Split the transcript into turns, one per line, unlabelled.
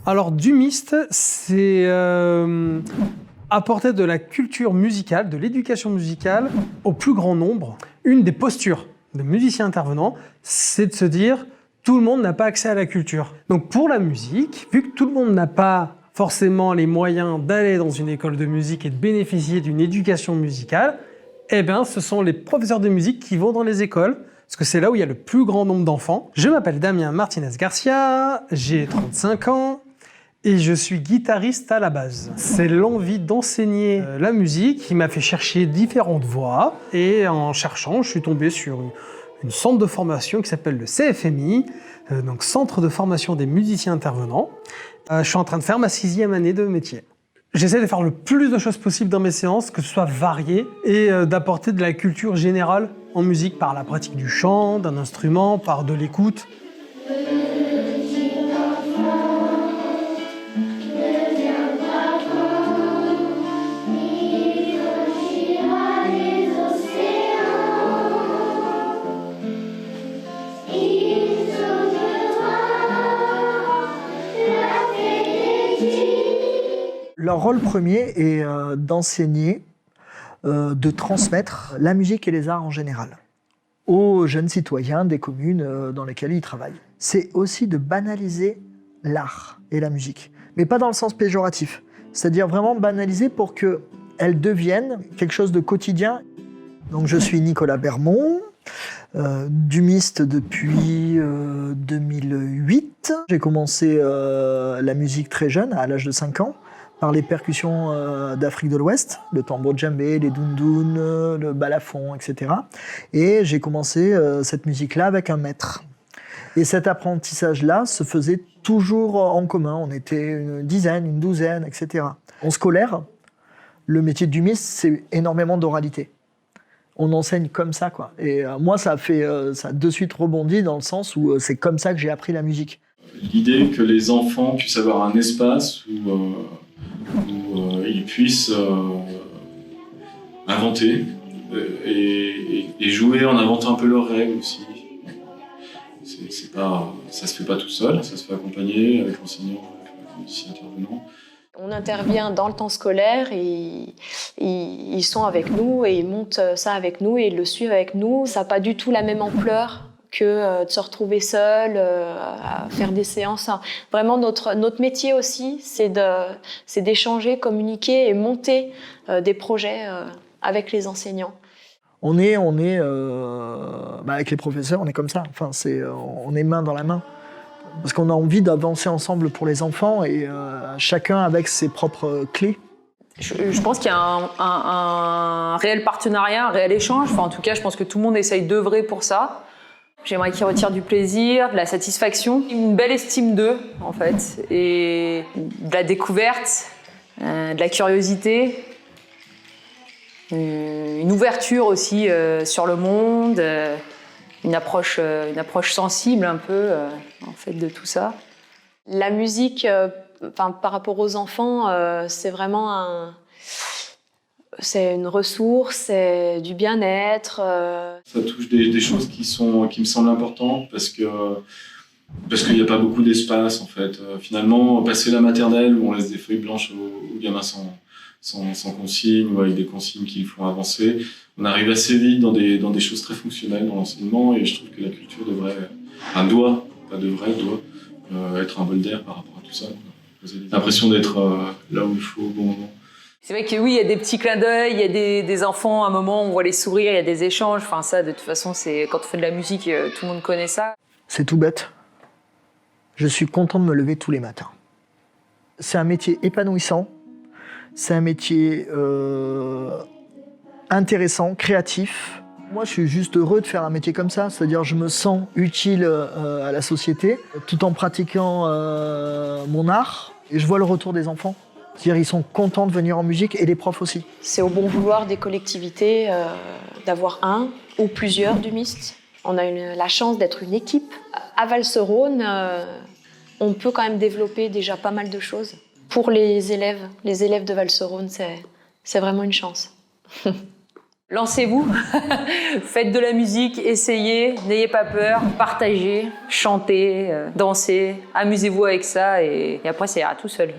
Alors, Dumiste, c'est apporter de la culture musicale, de l'éducation musicale au plus grand nombre. Une des postures de musiciens intervenants, c'est de se dire tout le monde n'a pas accès à la culture. Donc pour la musique, vu que tout le monde n'a pas forcément les moyens d'aller dans une école de musique et de bénéficier d'une éducation musicale, eh bien ce sont les professeurs de musique qui vont dans les écoles, parce que c'est là où il y a le plus grand nombre d'enfants. Je m'appelle Damien Martinez Garcia, j'ai 35 ans, et je suis guitariste à la base. C'est l'envie d'enseigner la musique qui m'a fait chercher différentes voies. Et en cherchant, je suis tombé sur une centre de formation qui s'appelle le CFMI, donc Centre de formation des musiciens intervenants. Je suis en train de faire ma 6e année de métier. J'essaie de faire le plus de choses possible dans mes séances, que ce soit varié, et d'apporter de la culture générale en musique par la pratique du chant, d'un instrument, par de l'écoute.
Leur rôle premier est d'enseigner, de transmettre la musique et les arts en général aux jeunes citoyens des communes dans lesquelles ils travaillent. C'est aussi de banaliser l'art et la musique, mais pas dans le sens péjoratif, c'est-à-dire vraiment banaliser pour qu'elles deviennent quelque chose de quotidien. Donc je suis Nicolas Bermond, dumiste depuis 2008. J'ai commencé la musique très jeune, à l'âge de 5 ans. Par les percussions d'Afrique de l'Ouest, le tambour djembé, les doundouns, le balafon, etc. Et j'ai commencé cette musique-là avec un maître. Et cet apprentissage-là se faisait toujours en commun. On était une dizaine, une douzaine, etc. En scolaire, le métier de dumiste, c'est énormément d'oralité. On enseigne comme ça, quoi. Et moi, ça a de suite rebondi dans le sens où c'est comme ça que j'ai appris la musique.
L'idée que les enfants puissent avoir un espace où ils puissent inventer et jouer en inventant un peu leurs règles aussi. Ça se fait pas tout seul, ça se fait accompagner avec l'enseignant, avec le musicien intervenant.
On intervient dans le temps scolaire et ils sont avec nous et ils montent ça avec nous et ils le suivent avec nous. Ça n'a pas du tout la même ampleur que de se retrouver seul, à faire des séances. Vraiment, notre métier aussi, c'est d'échanger, communiquer et monter des projets avec les enseignants.
On est avec les professeurs, on est comme ça. Enfin, on est main dans la main. Parce qu'on a envie d'avancer ensemble pour les enfants et chacun avec ses propres clés.
Je pense qu'il y a un réel partenariat, un réel échange. Enfin, en tout cas, je pense que tout le monde essaye d'œuvrer pour ça. J'aimerais qu'ils retirent du plaisir, de la satisfaction, une belle estime d'eux, en fait, et de la découverte, de la curiosité, une ouverture aussi sur le monde, une approche sensible un peu, en fait, de tout ça.
La musique, par rapport aux enfants, c'est vraiment c'est une ressource, c'est du bien-être.
Ça touche des choses qui me semblent importantes parce qu'il n'y a pas beaucoup d'espace en fait. Finalement, passer la maternelle où on laisse des feuilles blanches aux gamins sans consigne ou avec des consignes qui les font avancer, on arrive assez vite dans des choses très fonctionnelles dans l'enseignement et je trouve que la culture doit être un bol d'air par rapport à tout ça. J'ai l'impression d'être là où il faut au bon moment.
C'est vrai que oui, il y a des petits clins d'œil, il y a des enfants, à un moment, on voit les sourires, il y a des échanges. Enfin, ça, de toute façon, quand on fait de la musique, tout le monde connaît ça.
C'est tout bête. Je suis content de me lever tous les matins. C'est un métier épanouissant, c'est un métier intéressant, créatif. Moi, je suis juste heureux de faire un métier comme ça, c'est-à-dire je me sens utile à la société, tout en pratiquant mon art, et je vois le retour des enfants. C'est-à-dire ils sont contents de venir en musique et les profs aussi.
C'est au bon vouloir des collectivités d'avoir un ou plusieurs dumistes. On a la chance d'être une équipe. À Val-Serône, on peut quand même développer déjà pas mal de choses. Pour les élèves de Val-Serône, c'est vraiment une chance.
Lancez-vous, faites de la musique, essayez, n'ayez pas peur, partagez, chantez, dansez, amusez-vous avec ça et après ça ira tout seul.